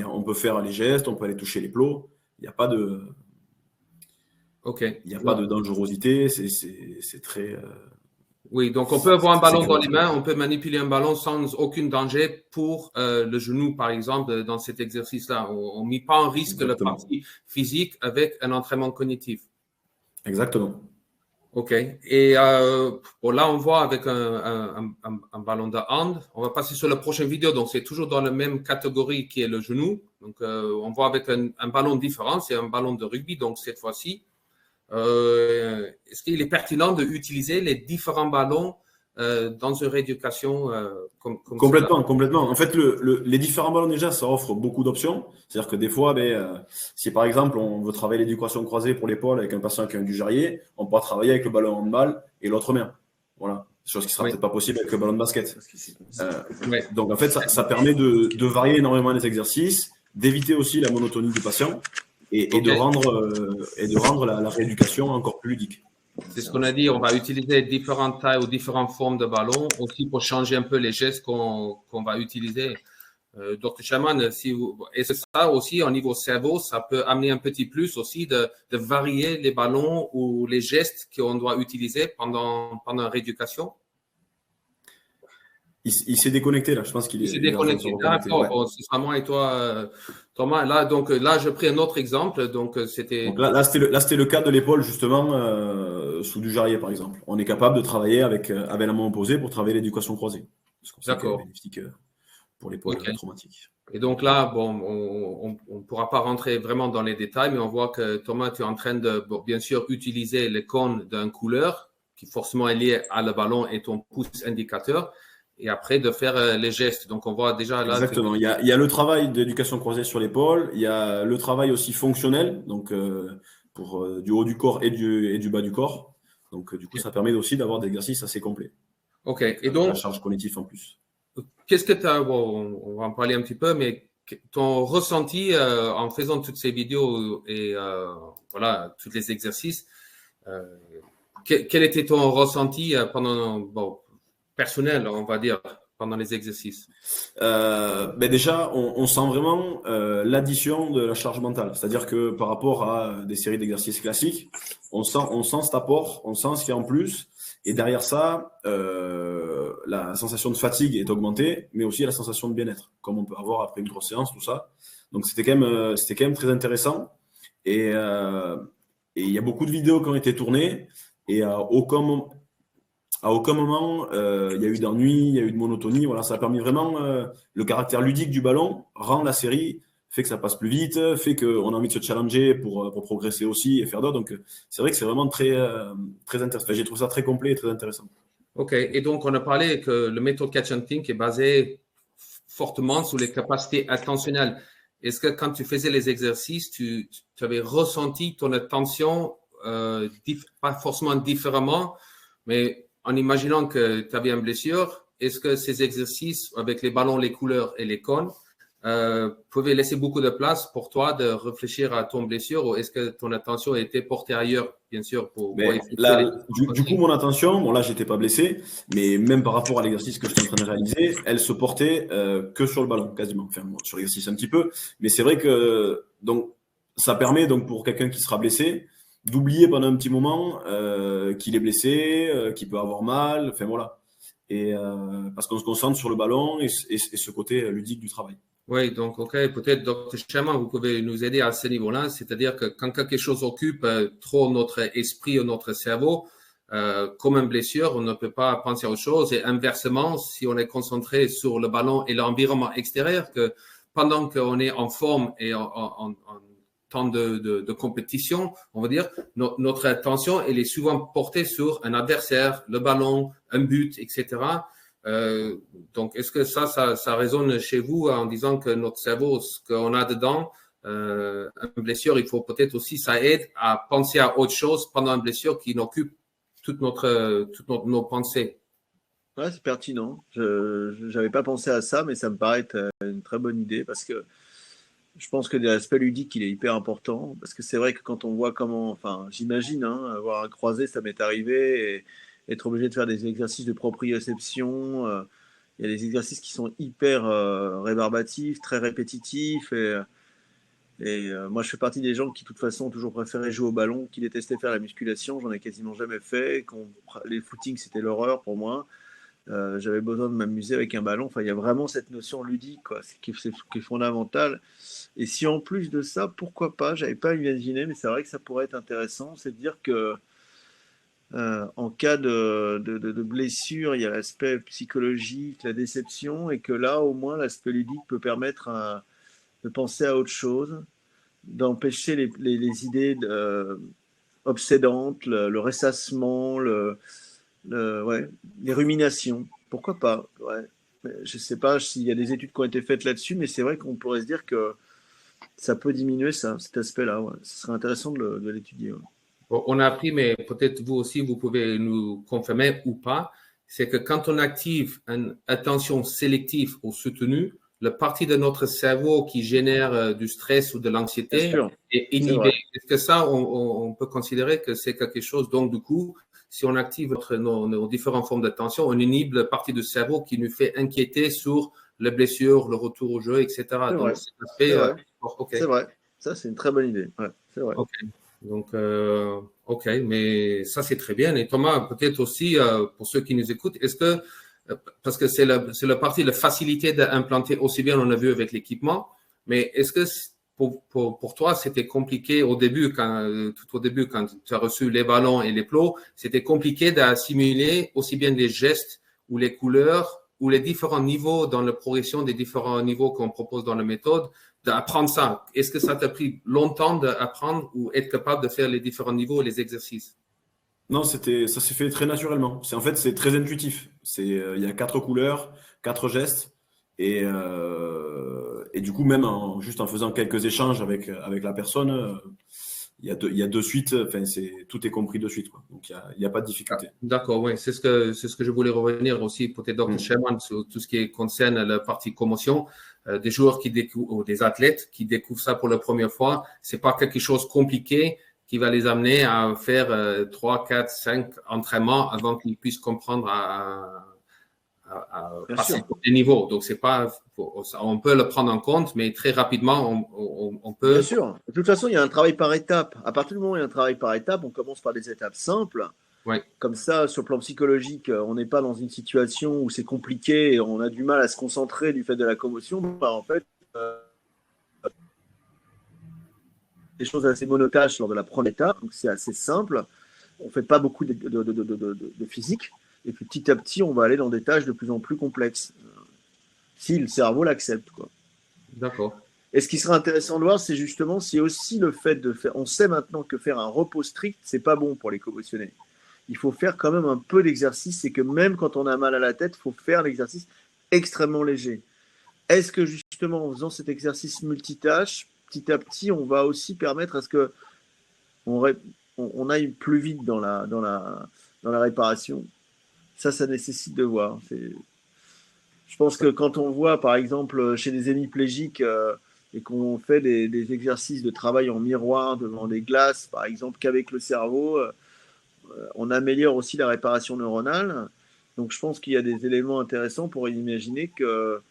on peut faire les gestes, on peut aller toucher les plots. Il n'y a pas de, il n'y a pas de dangerosité. C'est très. Oui, donc on peut avoir un ballon dans les sécuritaire. mains, on peut manipuler un ballon sans aucun danger pour le genou, par exemple, dans cet exercice-là. On ne met pas en risque la Exactement. partie physique avec un entraînement cognitif. Exactement. OK. Et bon, là, on voit avec un ballon de hand. On va passer sur la prochaine vidéo. Donc, c'est toujours dans la même catégorie qui est le genou. Donc, on voit avec un ballon différent. C'est un ballon de rugby, donc cette fois-ci. Est-ce qu'il est pertinent d'utiliser les différents ballons dans une rééducation comme Complètement, cela? complètement. En fait, les différents ballons, déjà, ça offre beaucoup d'options. C'est-à-dire que des fois, si par exemple, on veut travailler l'éducation croisée pour l'épaule avec un patient qui a un du-jarrier, on pourra travailler avec le ballon handball et l'autre main. Voilà. Chose qui sera peut-être pas possible avec le ballon de basket. Donc, en fait, ça permet de varier énormément les exercices, d'éviter aussi la monotonie du patient et de rendre la rééducation encore plus ludique. C'est ce qu'on a dit, on va utiliser différentes tailles ou différentes formes de ballons aussi pour changer un peu les gestes qu'on va utiliser. Dr. Shaman, et c'est ça aussi au niveau cerveau, ça peut amener un petit plus aussi de varier les ballons ou les gestes qu'on doit utiliser pendant la rééducation. Il s'est déconnecté là, je pense qu'il est déconnecté. D'accord, ouais. Bon, ce sera moi et toi, Thomas. Là, j'ai pris un autre exemple. Donc, c'était le cas de l'épaule, justement, sous du jarrier, par exemple. On est capable de travailler avec la main opposée pour travailler l'éducation croisée. Parce qu'on sait qu'elle est bénéfique pour l'épaule traumatique. Et donc là, bon, on ne pourra pas rentrer vraiment dans les détails, mais on voit que Thomas, tu es en train de, bien sûr, utiliser les cônes d'un couleur qui forcément est lié à le ballon et ton pouce indicateur. Et après, de faire les gestes. Donc, on voit déjà là… Exactement. Il y a le travail d'éducation croisée sur l'épaule. Il y a le travail aussi fonctionnel, donc pour du haut du corps et du bas du corps. Donc, du coup, ça permet aussi d'avoir des exercices assez complets. OK. Et donc, la charge cognitive en plus. Qu'est-ce que tu as… Bon, on va en parler un petit peu, mais ton ressenti en faisant toutes ces vidéos et voilà, tous les exercices, quel était ton ressenti personnel, on va dire, pendant les exercices? Déjà, on sent vraiment l'addition de la charge mentale. C'est-à-dire que par rapport à des séries d'exercices classiques, on sent cet apport, on sent ce qu'il y a en plus. Et derrière ça, la sensation de fatigue est augmentée, mais aussi la sensation de bien-être, comme on peut avoir après une grosse séance, tout ça. Donc c'était quand même très intéressant. Et il y a beaucoup de vidéos qui ont été tournées, et à aucun moment, il y a eu d'ennui, il y a eu de monotonie. Voilà, ça a permis vraiment le caractère ludique du ballon rend la série, fait que ça passe plus vite, fait qu'on a envie de se challenger pour progresser aussi et faire d'autres. Donc, c'est vrai que c'est vraiment très intéressant. J'ai trouvé ça très complet et très intéressant. OK. Et donc, on a parlé que le méthode Catch and Think est basé fortement sur les capacités attentionnelles. Est-ce que quand tu faisais les exercices, tu avais ressenti ton attention, pas forcément différemment, mais en imaginant que tu avais une blessure, est-ce que ces exercices avec les ballons, les couleurs et les cônes pouvaient laisser beaucoup de place pour toi de réfléchir à ton blessure, ou est-ce que ton attention était portée ailleurs, bien sûr, pour du coup, mon attention, bon là, j'étais pas blessé, mais même par rapport à l'exercice que j'étais en train de réaliser, elle se portait que sur le ballon, quasiment. Enfin, bon, sur l'exercice un petit peu, mais c'est vrai que donc ça permet donc pour quelqu'un qui sera blessé d'oublier pendant un petit moment qu'il est blessé, qu'il peut avoir mal, enfin voilà. Et parce qu'on se concentre sur le ballon et ce côté ludique du travail. Oui, donc, OK, peut-être, Dr. Shaman, vous pouvez nous aider à ce niveau-là, c'est-à-dire que quand quelque chose occupe trop notre esprit ou notre cerveau, comme une blessure, on ne peut pas penser à autre chose. Et inversement, si on est concentré sur le ballon et l'environnement extérieur, que pendant qu'on est en forme et en temps de compétition, on va dire, notre attention, elle est souvent portée sur un adversaire, le ballon, un but, etc. Donc, est-ce que ça résonne chez vous en disant que notre cerveau, ce qu'on a dedans, une blessure, il faut peut-être aussi, ça aide à penser à autre chose pendant une blessure qui occupe toutes nos pensées. Ouais, c'est pertinent. Je n'avais pas pensé à ça, mais ça me paraît être une très bonne idée parce que je pense que l'aspect ludique, il est hyper important. Parce que c'est vrai que quand on voit comment, enfin, j'imagine, hein, avoir un croisé, ça m'est arrivé, et être obligé de faire des exercices de proprioception. Il y a des exercices qui sont hyper rébarbatifs, très répétitifs. Moi, je fais partie des gens qui, de toute façon, ont toujours préféré jouer au ballon, qui détestaient faire la musculation. J'en ai quasiment jamais fait. Les footings, c'était l'horreur pour moi. J'avais besoin de m'amuser avec un ballon. Enfin, il y a vraiment cette notion ludique, quoi, qui est fondamentale. Et si en plus de ça, pourquoi pas, j'avais pas imaginé, mais c'est vrai que ça pourrait être intéressant, c'est de dire que en cas de blessure, il y a l'aspect psychologique, la déception, et que là, au moins, l'aspect ludique peut permettre de penser à autre chose, d'empêcher les idées obsédantes, le ressassement, ouais, les ruminations. Pourquoi pas? Ouais. Je ne sais pas s'il y a des études qui ont été faites là-dessus, mais c'est vrai qu'on pourrait se dire que ça peut diminuer cet aspect-là. Ouais. Ce serait intéressant de l'étudier. Ouais. Bon, on a appris, mais peut-être vous aussi, vous pouvez nous confirmer ou pas, c'est que quand on active une attention sélective ou soutenue, la partie de notre cerveau qui génère du stress ou de l'anxiété est inhibée. Est-ce que ça, on peut considérer que c'est quelque chose, donc du coup, si on active nos différentes formes d'attention, on inhibe la partie du cerveau qui nous fait inquiéter sur les blessures, le retour au jeu, etc. Donc, c'est vrai. Ça, c'est une très bonne idée. Ouais, c'est vrai. Okay. Donc, OK, mais ça, c'est très bien. Et Thomas, peut-être aussi, pour ceux qui nous écoutent, est-ce que, parce que c'est la partie, la facilité d'implanter aussi bien, on a vu avec l'équipement, mais est-ce que pour toi, c'était compliqué tout au début, quand tu as reçu les ballons et les plots, c'était compliqué d'assimiler aussi bien les gestes ou les couleurs ou les différents niveaux dans la progression des différents niveaux qu'on propose dans la méthode, d'apprendre ça? Est-ce que ça t'a pris longtemps d'apprendre ou être capable de faire les différents niveaux et les exercices? Non, ça s'est fait très naturellement. En fait, c'est très intuitif. Il y a 4 couleurs, 4 gestes. Et du coup, même juste en faisant quelques échanges avec la personne, il y a de suite, tout est compris de suite, quoi. Donc, il n'y a pas de difficulté. D'accord, oui, c'est ce que je voulais revenir aussi, peut-être Dr. Sherman, sur tout ce qui concerne la partie commotion. Des joueurs ou des athlètes qui découvrent ça pour la première fois, c'est pas quelque chose de compliqué qui va les amener à faire 3, 4, 5 entraînements avant qu'ils puissent comprendre à passer des niveaux. Donc, c'est pas, on peut le prendre en compte, mais très rapidement, on peut. Bien sûr. De toute façon, il y a un travail par étapes. À partir du moment où il y a un travail par étapes, on commence par des étapes simples. Ouais. Comme ça, sur le plan psychologique, on n'est pas dans une situation où c'est compliqué et on a du mal à se concentrer du fait de la commotion. En fait, des choses assez monotâches lors de la première étape, donc c'est assez simple. On ne fait pas beaucoup de physique. Et puis petit à petit, on va aller dans des tâches de plus en plus complexes. Si le cerveau l'accepte, quoi. D'accord. Et ce qui sera intéressant de voir, c'est justement si aussi le fait de faire. On sait maintenant que faire un repos strict, c'est pas bon pour les commotionnés. Il faut faire quand même un peu d'exercice. C'est que même quand on a mal à la tête, il faut faire l'exercice extrêmement léger. Est-ce que justement, en faisant cet exercice multitâche, petit à petit, on va aussi permettre à ce que on aille plus vite dans la réparation? Ça nécessite de voir. Je pense que quand on voit, par exemple, chez des hémiplégiques et qu'on fait des exercices de travail en miroir devant des glaces, par exemple, qu'avec le cerveau, on améliore aussi la réparation neuronale. Donc, je pense qu'il y a des éléments intéressants pour imaginer que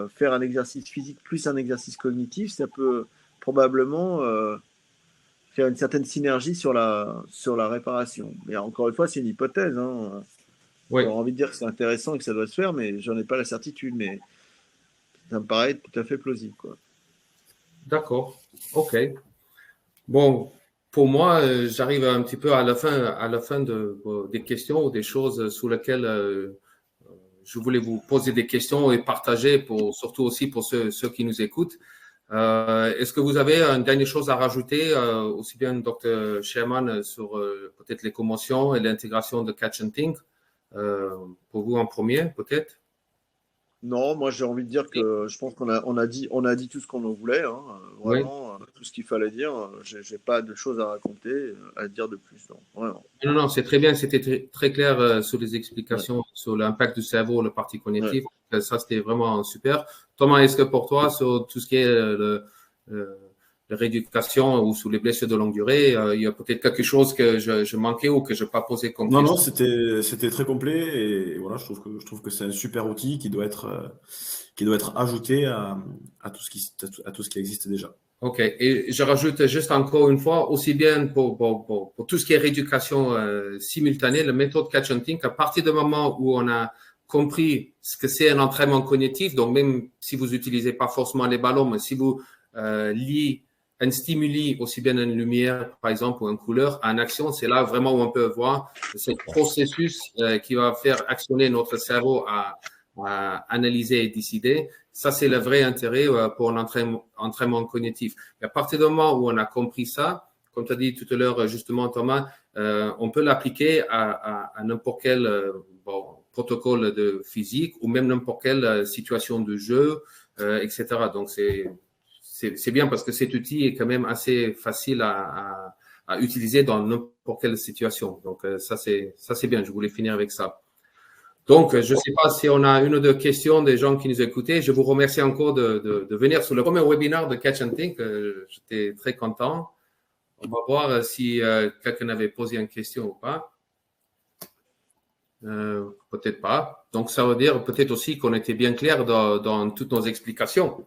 faire un exercice physique plus un exercice cognitif, ça peut probablement faire une certaine synergie sur la réparation. Mais encore une fois, c'est une hypothèse. Hein. Oui. J'aurais envie de dire que c'est intéressant et que ça doit se faire, mais j'en ai pas la certitude. Mais ça me paraît tout à fait plausible, quoi. D'accord. OK. Bon, pour moi, j'arrive un petit peu à la fin des questions ou des choses sur lesquelles je voulais vous poser des questions et partager, surtout aussi pour ceux qui nous écoutent. Est-ce que vous avez une dernière chose à rajouter, aussi bien Dr. Sherman, sur peut-être les commotions et l'intégration de Catch and Think, pour vous en premier, peut-être? Non, moi j'ai envie de dire que je pense qu'on a dit tout ce qu'on en voulait, hein, vraiment, tout ce qu'il fallait dire. J'ai pas de choses à raconter, à dire de plus. Non, vraiment. Non, c'est très bien. C'était très clair sur les explications sur l'impact du cerveau, la partie cognitive. Ça, c'était vraiment super. Thomas, est-ce que pour toi, sur tout ce qui est rééducation ou sous les blessures de longue durée. Il y a peut-être quelque chose que je manquais ou que je n'ai pas posé comme Non, question. non, c'était très complet et voilà, je trouve que c'est un super outil qui doit être ajouté à tout ce qui existe déjà. OK. Et je rajoute juste encore une fois, aussi bien pour tout ce qui est rééducation simultanée, la méthode Catch and Think, à partir du moment où on a compris ce que c'est un entraînement cognitif, donc même si vous n'utilisez pas forcément les ballons, mais si vous liez un stimuli, aussi bien une lumière, par exemple, ou une couleur, en action, c'est là vraiment où on peut voir ce processus qui va faire actionner notre cerveau à analyser et décider. Ça, c'est le vrai intérêt pour l'entraînement cognitif. Et à partir du moment où on a compris ça, comme tu as dit tout à l'heure, justement, Thomas, on peut l'appliquer à n'importe quel protocole de physique ou même n'importe quelle situation de jeu, etc. Donc, c'est bien parce que cet outil est quand même assez facile à utiliser dans n'importe quelle situation. Donc, ça, c'est bien. Je voulais finir avec ça. Donc, je ne sais pas si on a une ou deux questions des gens qui nous écoutaient. Je vous remercie encore de venir sur le premier webinaire de Catch and Think. J'étais très content. On va voir si quelqu'un avait posé une question ou pas. Peut-être pas. Donc, ça veut dire peut-être aussi qu'on était bien clair dans toutes nos explications.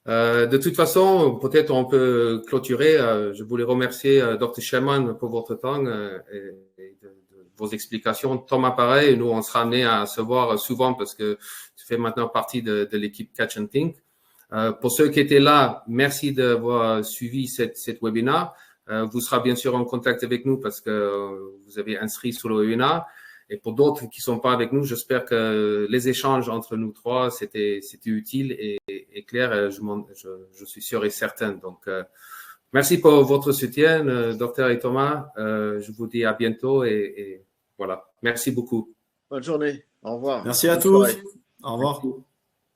De toute façon, peut-être on peut clôturer. Je voulais remercier Dr. Sherman pour votre temps et de vos explications. Thomas, pareil, nous, on sera amené à se voir souvent parce que tu fais maintenant partie de l'équipe Catch and Think. Pour ceux qui étaient là, merci d'avoir suivi cette webinaire. Vous serez bien sûr en contact avec nous parce que vous avez inscrit sur le webinaire. Et pour d'autres qui ne sont pas avec nous, j'espère que les échanges entre nous trois, c'était utile et clair. Je suis sûr et certain. Donc, merci pour votre soutien, docteur et Thomas. Je vous dis à bientôt et voilà. Merci beaucoup. Bonne journée. Au revoir. Merci à tous. Soirée. Au revoir.